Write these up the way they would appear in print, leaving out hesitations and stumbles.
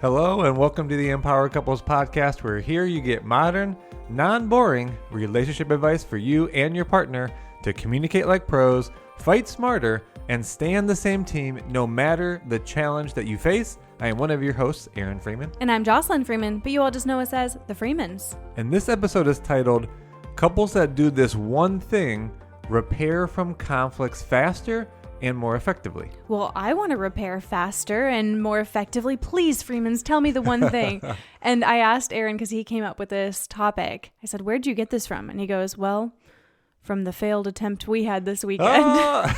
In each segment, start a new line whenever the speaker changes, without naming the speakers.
Hello and welcome to the Empower Couples podcast, where here you get modern, non-boring relationship advice for you and your partner to communicate like pros, fight smarter, and stay on the same team no matter the challenge that you face. I am one of your hosts, Aaron Freeman.
And I'm Jocelyn Freeman, but you all just know us as the Freemans.
And this episode is titled, Couples That Do This One Thing Repair from Conflicts Faster and More Effectively.
Well, I want to repair faster and more effectively. Please, Freemans, tell me the one thing. And I asked Aaron, because he came up with this topic. I said, where'd you get this from? And he goes, well, from the failed attempt we had this weekend.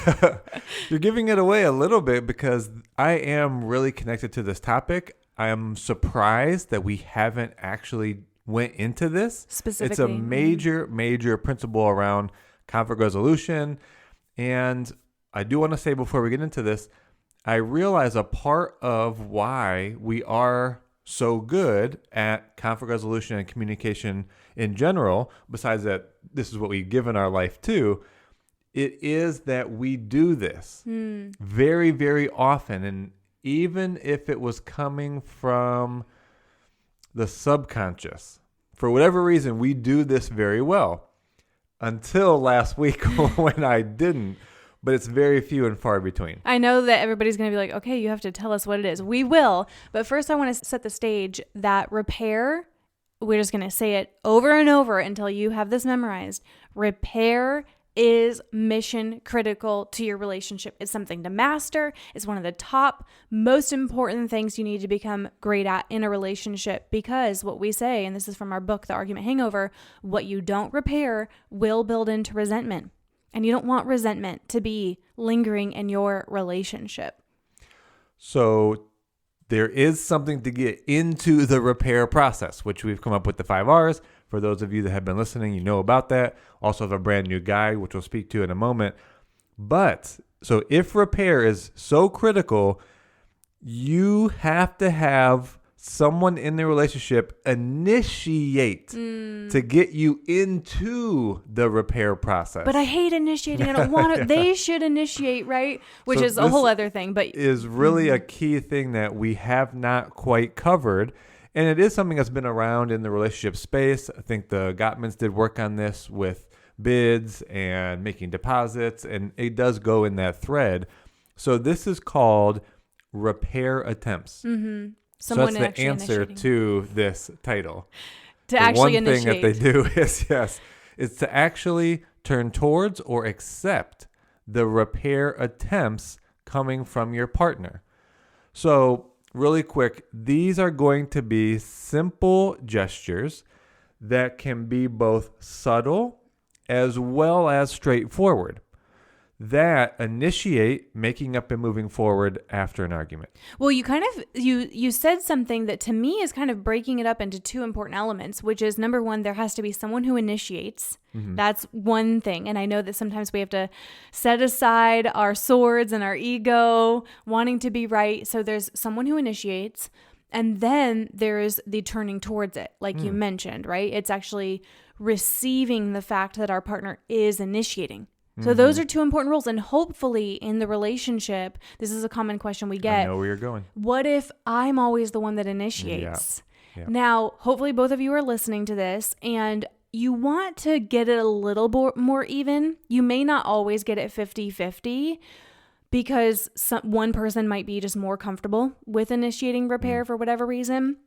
You're giving it away a little bit because I am really connected to this topic. I am surprised that we haven't actually went into this.
Specifically.
It's a major principle around conflict resolution. And I do want to say before we get into this, I realize a part of why we are so good at conflict resolution and communication in general, besides that this is what we give in our life too, it is that we do this very, very often. And even if it was coming from the subconscious, for whatever reason, we do this very well. Until last week when I didn't. But it's very few and far between.
I know that everybody's going to be like, okay, you have to tell us what it is. We will. But first, I want to set the stage that repair, we're just going to say it over and over until you have this memorized. Repair is mission critical to your relationship. It's something to master. It's one of the top, most important things you need to become great at in a relationship, because what we say, and this is from our book, The Argument Hangover, what you don't repair will build into resentment. And you don't want resentment to be lingering in your relationship.
So there is something to get into the repair process, which we've come up with the 5 R's. For those of you that have been listening, you know about that. Also have a brand new guide, which we'll speak to in a moment. But so if repair is so critical, you have to have someone in the relationship initiate to get you into the repair process.
But I hate initiating. I don't want to. They should initiate, right? Which is a whole other thing. But
is really a key thing that we have not quite covered. And it is something that's been around in the relationship space. I think the Gottmans did work on this with bids and making deposits, and it does go in that thread. So this is called repair attempts.
Mm-hmm.
So that's the answer to this title.
To actually
initiate. One thing that they do is to actually turn towards or accept the repair attempts coming from your partner. So really quick, these are going to be simple gestures that can be both subtle as well as straightforward, that initiate making up and moving forward after an argument.
Well, you said something that to me is kind of breaking it up into two important elements, which is number one, there has to be someone who initiates. Mm-hmm. That's one thing. And I know that sometimes we have to set aside our swords and our ego wanting to be right. So there's someone who initiates, and then there's the turning towards it, like you mentioned, right? It's actually receiving the fact that our partner is initiating. So those are two important rules. And hopefully in the relationship, this is a common question we get.
I know where you're going.
What if I'm always the one that initiates?
Yeah.
Now, hopefully both of you are listening to this and you want to get it a little more even. You may not always get it 50-50 because one person might be just more comfortable with initiating repair for whatever reason.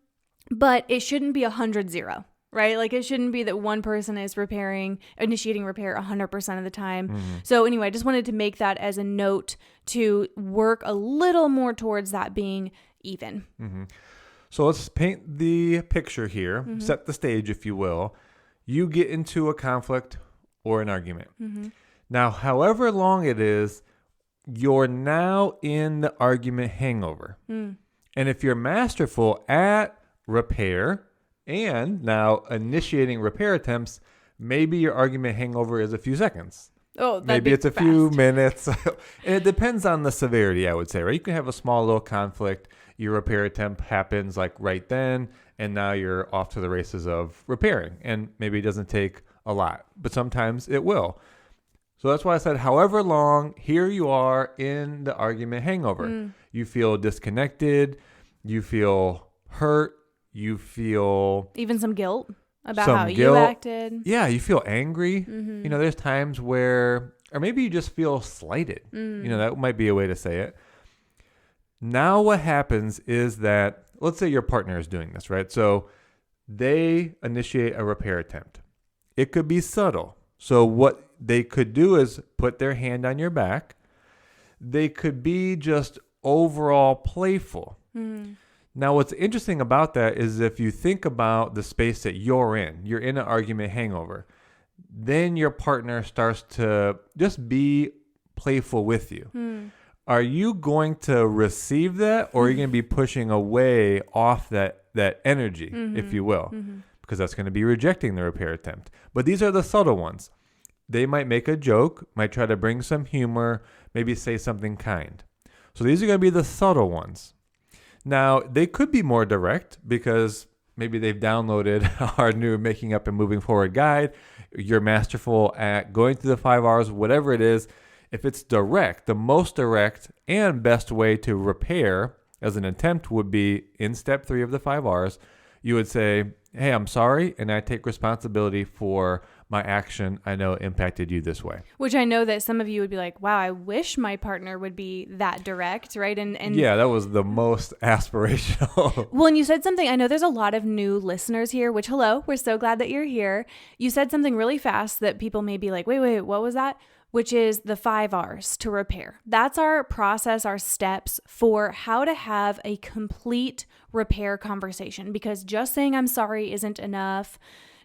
But it shouldn't be 100-0. Right? Like it shouldn't be that one person is initiating repair 100% of the time. Mm-hmm. So anyway, I just wanted to make that as a note to work a little more towards that being even.
Mm-hmm. So let's paint the picture here, set the stage, if you will. You get into a conflict or an argument. Mm-hmm. Now, however long it is, you're now in the argument hangover. And if you're masterful at repair, and now initiating repair attempts, maybe your argument hangover is a few seconds.
Oh,
maybe it's a few minutes. And it depends on the severity, I would say, right? You can have a small little conflict. Your repair attempt happens like right then, and now you're off to the races of repairing. And maybe it doesn't take a lot, but sometimes it will. So that's why I said, however long, here you are in the argument hangover. You feel disconnected. You feel hurt. You feel
even some guilt about
some
how
guilt.
you acted.
Yeah, you feel angry.
Mm-hmm.
There's times where, or maybe you just feel slighted. That might be a way to say it. Now what happens is that, let's say your partner is doing this, right? So they initiate a repair attempt. It could be subtle. So what they could do is put their hand on your back. They could be just overall playful. Now, what's interesting about that is if you think about the space that you're in an argument hangover, then your partner starts to just be playful with you. Are you going to receive that, or are you going to be pushing away off that energy, if you will? Because that's going to be rejecting the repair attempt. But these are the subtle ones. They might make a joke, might try to bring some humor, maybe say something kind. So these are going to be the subtle ones. Now, they could be more direct because maybe they've downloaded our new Making Up and Moving Forward guide. You're masterful at going through the 5 R's, whatever it is. If it's direct, the most direct and best way to repair as an attempt would be in step 3 of the 5 R's. You would say, hey, I'm sorry, and I take responsibility for my action. I know it impacted you this way.
Which I know that some of you would be like, wow, I wish my partner would be that direct, right? And
yeah, that was the most aspirational.
Well, and you said something, I know there's a lot of new listeners here, which, hello, we're so glad that you're here. You said something really fast that people may be like, wait, what was that? Which is the 5 R's to repair. That's our process, our steps for how to have a complete repair conversation, because just saying I'm sorry isn't enough.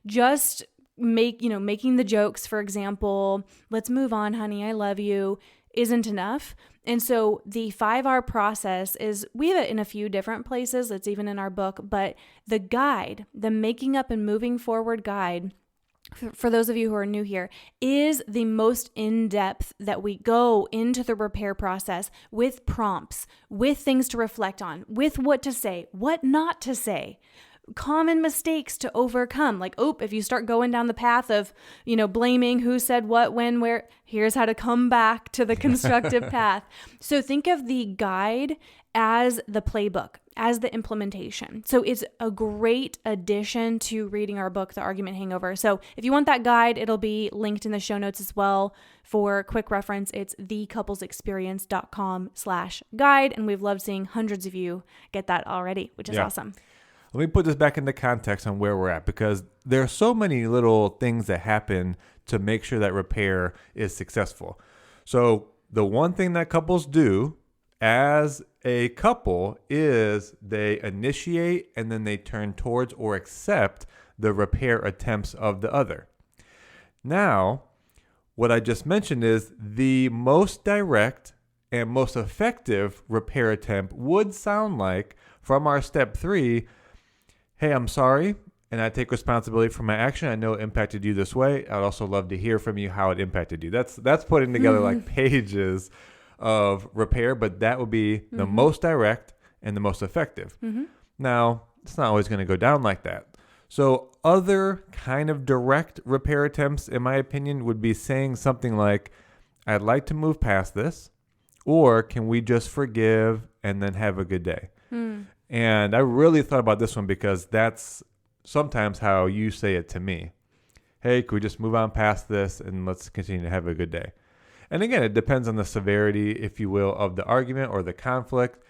Just making the jokes, for example, let's move on, honey, I love you, isn't enough. And so the 5R process is, we have it in a few different places. It's even in our book, but the guide, the Making Up and Moving Forward guide, for those of you who are new here, is the most in-depth that we go into the repair process with prompts, with things to reflect on, with what to say, what not to say, common mistakes to overcome. Like, if you start going down the path of, blaming who said what, when, where, here's how to come back to the constructive path. So think of the guide as the playbook, as the implementation. So it's a great addition to reading our book, The Argument Hangover. So if you want that guide, it'll be linked in the show notes as well. For quick reference, it's thecouplesexperience.com/guide. And we've loved seeing hundreds of you get that already, which is awesome.
Let me put this back into context on where we're at, because there are so many little things that happen to make sure that repair is successful. So the one thing that couples do as a couple is they initiate and then they turn towards or accept the repair attempts of the other. Now, what I just mentioned is the most direct and most effective repair attempt would sound like, from our step 3, hey, I'm sorry, and I take responsibility for my action. I know it impacted you this way. I'd also love to hear from you how it impacted you. That's putting together like pages of repair, but that would be the most direct and the most effective. Now, it's not always going to go down like that. So other kind of direct repair attempts, in my opinion, would be saying something like, I'd like to move past this, or can we just forgive and then have a good day? And I really thought about this one because that's sometimes how you say it to me. Hey, can we just move on past this and let's continue to have a good day? And again, it depends on the severity, if you will, of the argument or the conflict,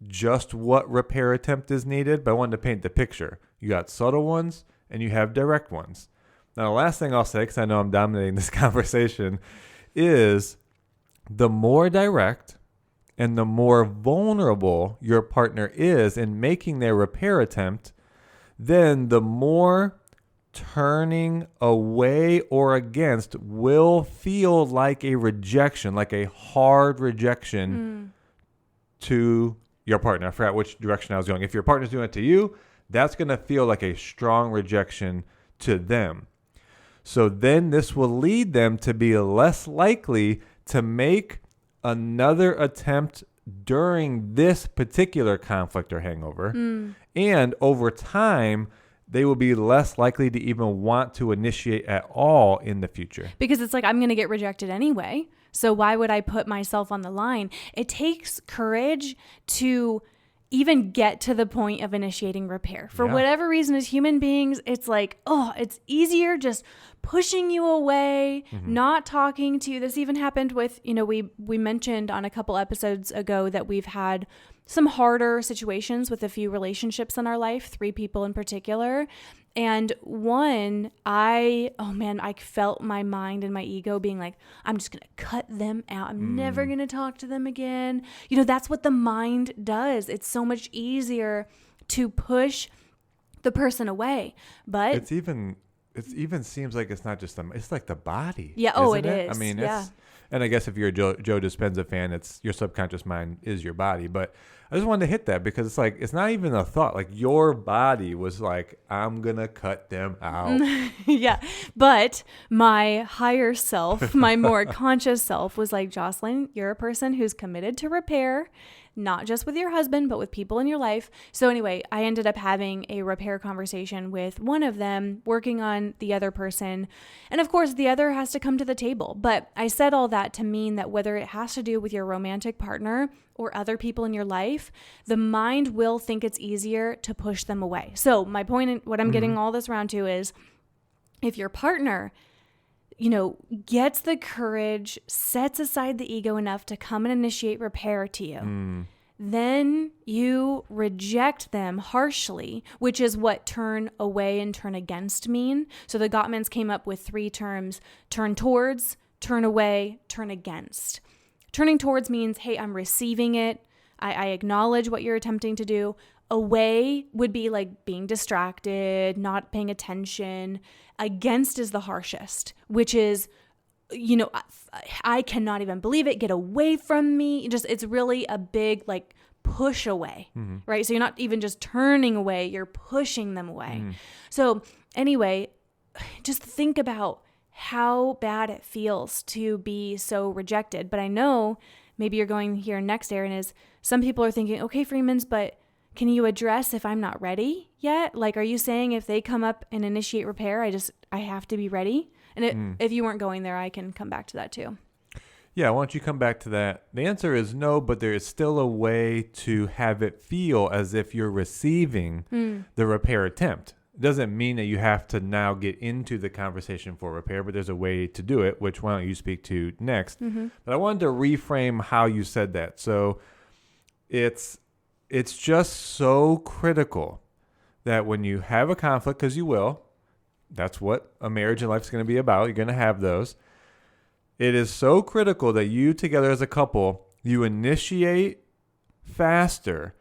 just what repair attempt is needed. But I wanted to paint the picture. You got subtle ones and you have direct ones. Now, the last thing I'll say, because I know I'm dominating this conversation, is the more direct and the more vulnerable your partner is in making their repair attempt, then the more turning away or against will feel like a rejection, like a hard rejection to your partner. I forgot which direction I was going. If your partner's doing it to you, that's going to feel like a strong rejection to them. So then this will lead them to be less likely to make another attempt during this particular conflict or hangover. And over time, they will be less likely to even want to initiate at all in the future.
Because it's like, I'm going to get rejected anyway. So why would I put myself on the line? It takes courage to even get to the point of initiating repair. For whatever reason, as human beings, it's like, it's easier just pushing you away, not talking to you. This even happened with, we mentioned on a couple episodes ago that we've had some harder situations with a few relationships in our life, 3 people in particular. And one, I felt my mind and my ego being like, I'm just going to cut them out. I'm never going to talk to them again. That's what the mind does. It's so much easier to push the person away. But
it even seems like it's not just them. It's like the body.
Yeah. It is.
I mean, and I guess if you're a Joe Dispenza fan, it's your subconscious mind is your body. But I just wanted to hit that because it's like, it's not even a thought. Like your body was like, I'm going to cut them out.
Yeah. But my higher self, my more conscious self was like, Jocelyn, you're a person who's committed to repair, not just with your husband, but with people in your life. So anyway, I ended up having a repair conversation with one of them, working on the other person. And of course, the other has to come to the table. But I said all that to mean that whether it has to do with your romantic partner or other people in your life, the mind will think it's easier to push them away. So my point, what I'm getting all this around to is, if your partner gets the courage, sets aside the ego enough to come and initiate repair to you, then you reject them harshly, which is what turn away and turn against mean. So the Gottmans came up with 3 terms: turn towards, turn away, turn against. Turning towards means, hey, I'm receiving it. I acknowledge what you're attempting to do. Away would be like being distracted, not paying attention. Against is the harshest, which is, I cannot even believe it. Get away from me. It's really a big like push away, right? So you're not even just turning away, you're pushing them away. So anyway, just think about how bad it feels to be so rejected. But I know maybe you're going here next, Aaron, is some people are thinking, okay, Freemans, but can you address if I'm not ready yet? Like, are you saying if they come up and initiate repair, I have to be ready? And if you weren't going there, I can come back to that too.
Yeah, why don't you come back to that? The answer is no, but there is still a way to have it feel as if you're receiving the repair attempt. It doesn't mean that you have to now get into the conversation for repair, but there's a way to do it, which why don't you speak to next? But I wanted to reframe how you said that. So it's just so critical that when you have a conflict, because you will, that's what a marriage and life is going to be about. You're going to have those. It is so critical that you together as a couple, you initiate faster.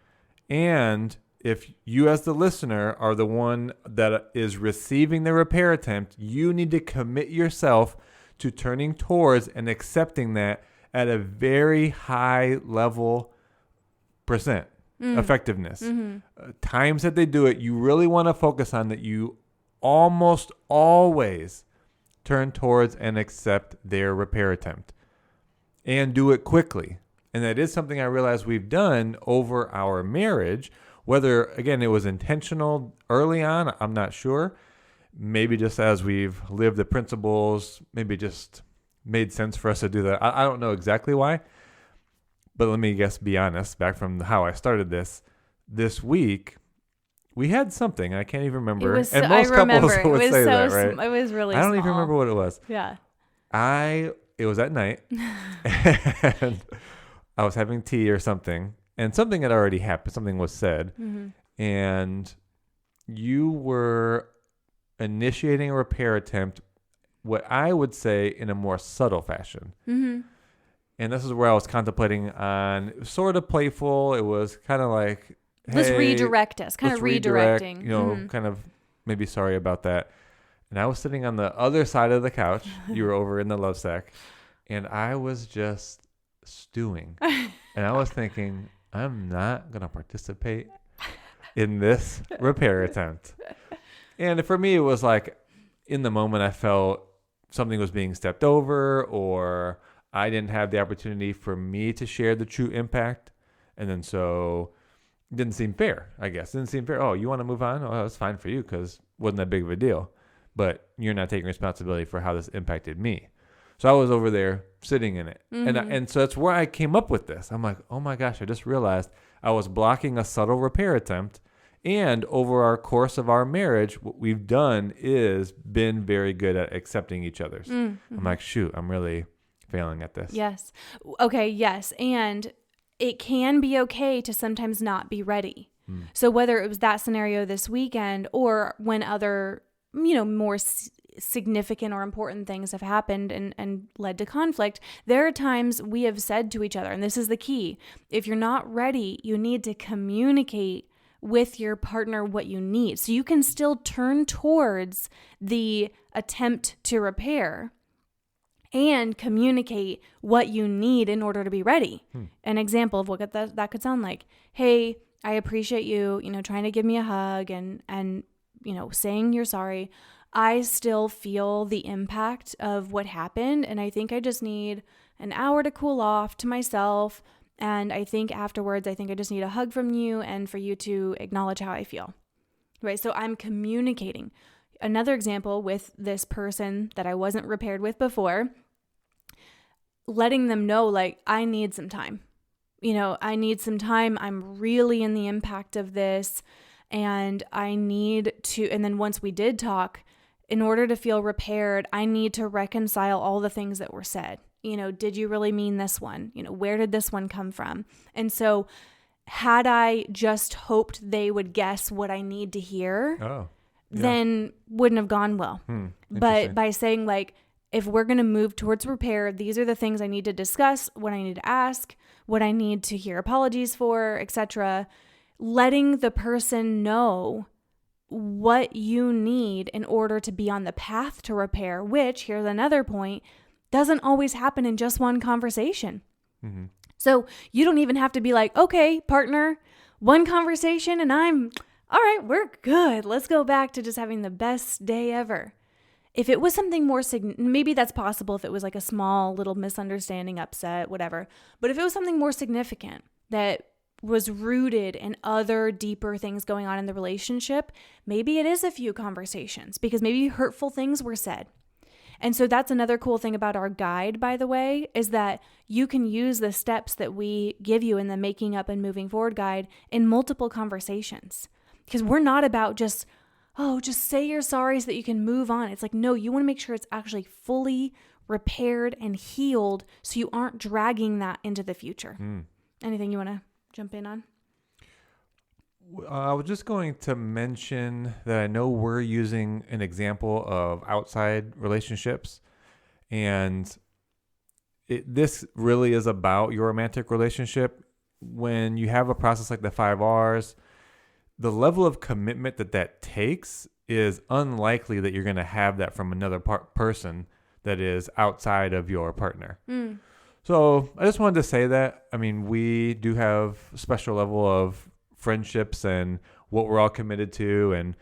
And if you as the listener are the one that is receiving the repair attempt, you need to commit yourself to turning towards and accepting that at a very high level percent effectiveness. Times that they do it, you really want to focus on that you almost always turn towards and accept their repair attempt and do it quickly. And that is something I realized we've done over our marriage. Whether, again, it was intentional early on, I'm not sure. Maybe just as we've lived the principles, maybe just made sense for us to do that. I don't know exactly why. But let me be honest, back from how I started this week, we had something. I can't even remember. And most couples would say that, right?
It was really
I don't
small.
even remember what it was.
Yeah.
It was at night. And I was having tea or something. And something had already happened. Something was said. And you were initiating a repair attempt, what I would say in a more subtle fashion. And this is where I was contemplating on, it was sort of playful. It was kind of like, hey,
let's redirect us. Kind of redirecting.
Kind of maybe sorry about that. And I was sitting on the other side of the couch. You were over in the love sack. And I was just stewing. And I was thinking, I'm not going to participate in this repair attempt. And for me, it was like, in the moment, I felt something was being stepped over, or I didn't have the opportunity for me to share the true impact. And then so it didn't seem fair, I guess. It didn't seem fair. Oh, you want to move on? Oh, that's fine for you because it wasn't that big of a deal. But you're not taking responsibility for how this impacted me. So I was over there sitting in it. And so that's where I came up with this. I'm like, oh my gosh, I just realized I was blocking a subtle repair attempt. And over our course of our marriage, what we've done is been very good at accepting each other's.
Mm-hmm.
I'm like, shoot, I'm really failing at this.
Yes. Okay. Yes. And it can be okay to sometimes not be ready. So whether it was that scenario this weekend or when other, more significant or important things have happened and led to conflict, there are times we have said to each other, and this is the key, if you're not ready, you need to communicate with your partner what you need. So you can still turn towards the attempt to repair and communicate what you need in order to be ready. An example of what that could sound like. Hey, I appreciate you, trying to give me a hug and saying you're sorry. I still feel the impact of what happened, and I think I just need an hour to cool off to myself. And I think afterwards, I just need a hug from you and for you to acknowledge how I feel, right? So I'm communicating. Another example with this person that I wasn't repaired with before, letting them know, like, I need some time. I need some time. I'm really in the impact of this, and I need to, and then once we did talk, in order to feel repaired, I need to reconcile all the things that were said. Did you really mean this one? Where did this one come from? And so had I just hoped they would guess what I need to hear, then wouldn't have gone well. But by saying, like, if we're going to move towards repair, these are the things I need to discuss, what I need to ask, what I need to hear apologies for, etc. Letting the person know what you need in order to be on the path to repair, which, here's another point, doesn't always happen in just one conversation. Mm-hmm. So you don't even have to be like, okay, partner, one conversation and all right, we're good. Let's go back to just having the best day ever. If it was something more, maybe that's possible if it was like a small little misunderstanding, upset, whatever. But if it was something more significant that was rooted in other deeper things going on in the relationship, maybe it is a few conversations because maybe hurtful things were said. And so that's another cool thing about our guide, by the way, is that you can use the steps that we give you in the Making Up and Moving Forward guide in multiple conversations. Because we're not about just say you're sorry so that you can move on. It's like, no, you want to make sure it's actually fully repaired and healed so you aren't dragging that into the future. Anything you want to jump in on?
I was just going to mention that I know we're using an example of outside relationships, and this really is about your romantic relationship. When you have a process like the 5 R's, the level of commitment that takes is unlikely that you're going to have that from another person that is outside of your partner. So I just wanted to say that. I mean, we do have a special level of friendships and what we're all committed to, and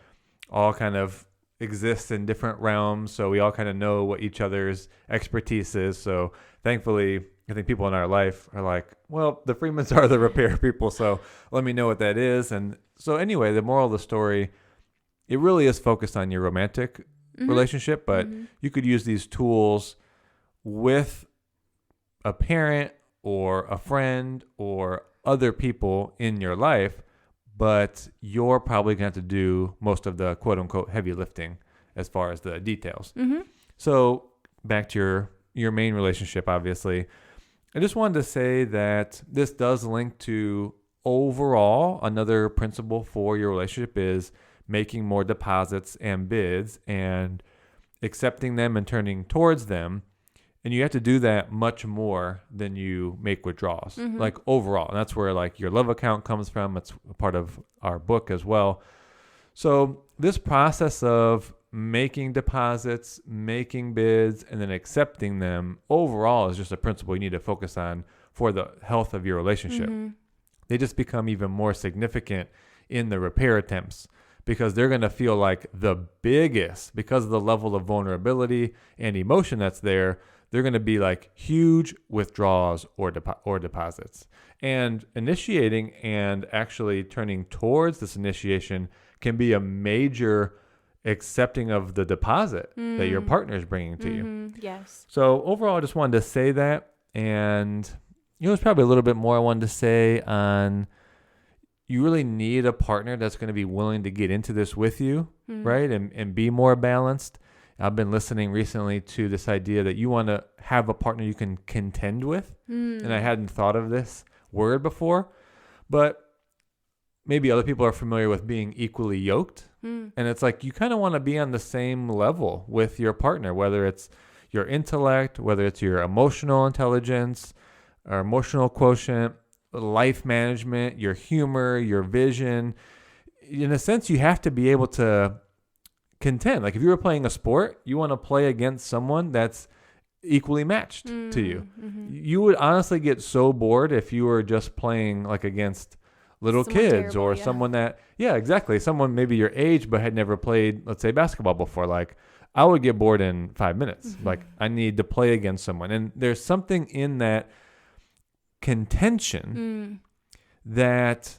all kind of exist in different realms. So we all kind of know what each other's expertise is. So thankfully, I think people in our life are like, well, the Freemans are the repair people, so let me know what that is. And so anyway, the moral of the story, it really is focused on your romantic relationship, but you could use these tools with a parent or a friend or other people in your life, but you're probably going to have to do most of the quote unquote heavy lifting as far as the details. So back to your main relationship, obviously, I just wanted to say that this does link to overall another principle for your relationship is making more deposits and bids and accepting them and turning towards them. And you have to do that much more than you make withdrawals, like overall. And that's where like your love account comes from. It's a part of our book as well. So this process of making deposits, making bids, and then accepting them overall is just a principle you need to focus on for the health of your relationship. They just become even more significant in the repair attempts because they're going to feel like the biggest, because of the level of vulnerability and emotion that's there. They're going to be like huge withdrawals or deposits. And initiating and actually turning towards this initiation can be a major accepting of the deposit that your partner is bringing to you.
Yes.
So overall, I just wanted to say that. And there's probably a little bit more I wanted to say on you really need a partner that's going to be willing to get into this with you, right? And be more balanced. I've been listening recently to this idea that you want to have a partner you can contend with. And I hadn't thought of this word before, but maybe other people are familiar with being equally yoked. And it's like you kind of want to be on the same level with your partner, whether it's your intellect, whether it's your emotional intelligence or emotional quotient, life management, your humor, your vision. In a sense, you have to be able to contend. Like if you were playing a sport, you want to play against someone that's equally matched to you. You would honestly get so bored if you were just playing like against little
Someone
kids
terrible,
or
yeah.
someone that, yeah, exactly. Someone maybe your age but had never played, let's say, basketball before. Like I would get bored in 5 minutes. Like I need to play against someone. And there's something in that contention that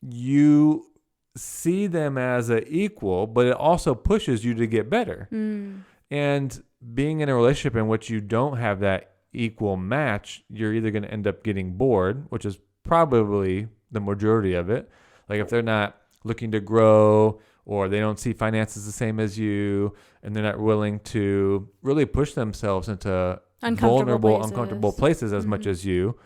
you see them as an equal, but it also pushes you to get better. And being in a relationship in which you don't have that equal match, you're either going to end up getting bored, which is probably the majority of it. Like if they're not looking to grow or they don't see finances the same as you and they're not willing to really push themselves into vulnerable, uncomfortable places as much as you.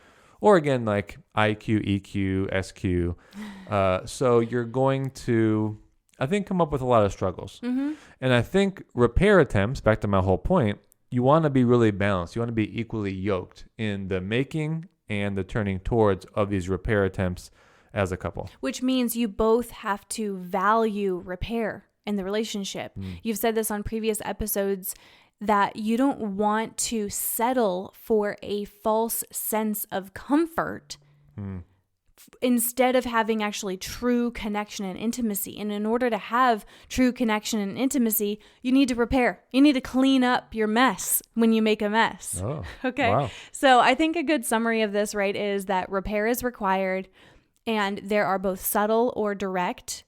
Or again, like IQ, EQ, SQ. So you're going to, I think, come up with a lot of struggles. And I think repair attempts, back to my whole point, you want to be really balanced. You want to be equally yoked in the making and the turning towards of these repair attempts as a couple.
Which means you both have to value repair in the relationship. You've said this on previous episodes that you don't want to settle for a false sense of comfort instead of having actually true connection and intimacy. And in order to have true connection and intimacy, you need to repair. You need to clean up your mess when you make a mess.
Oh,
okay.
wow.
So I think a good summary of this, right, is that repair is required and there are both subtle or direct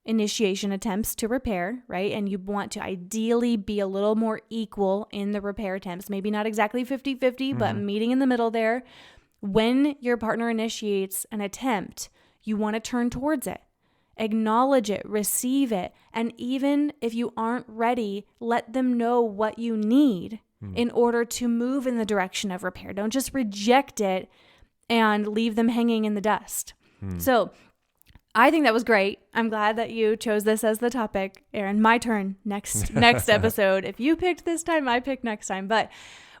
initiation attempts to repair, right? And you want to ideally be a little more equal in the repair attempts, maybe not exactly 50-50, but meeting in the middle there. When your partner initiates an attempt, you want to turn towards it, acknowledge it, receive it, and even if you aren't ready, let them know what you need in order to move in the direction of repair. Don't just reject it and leave them hanging in the dust. So I think that was great. I'm glad that you chose this as the topic. Aaron, my turn next episode. If you picked this time, I picked next time. But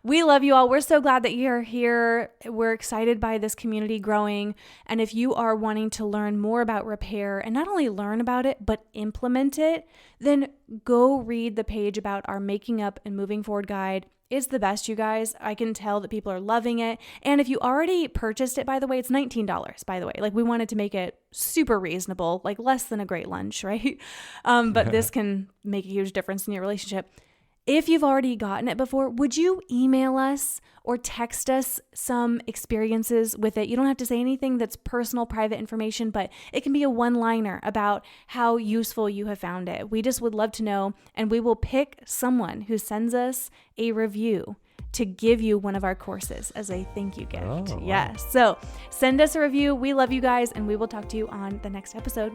we love you all. We're so glad that you're here. We're excited by this community growing. And if you are wanting to learn more about repair and not only learn about it, but implement it, then go read the page about our Making Up and Moving Forward guide. It's the best, you guys. I can tell that people are loving it. And if you already purchased it, by the way, it's $19, by the way. Like we wanted to make it super reasonable, like less than a great lunch, right? But this can make a huge difference in your relationship. If you've already gotten it before, would you email us or text us some experiences with it? You don't have to say anything that's personal, private information, but it can be a one-liner about how useful you have found it. We just would love to know, and we will pick someone who sends us a review to give you one of our courses as a thank you gift.
Oh, wow.
Yes. So send us a review. We love you guys, and we will talk to you on the next episode.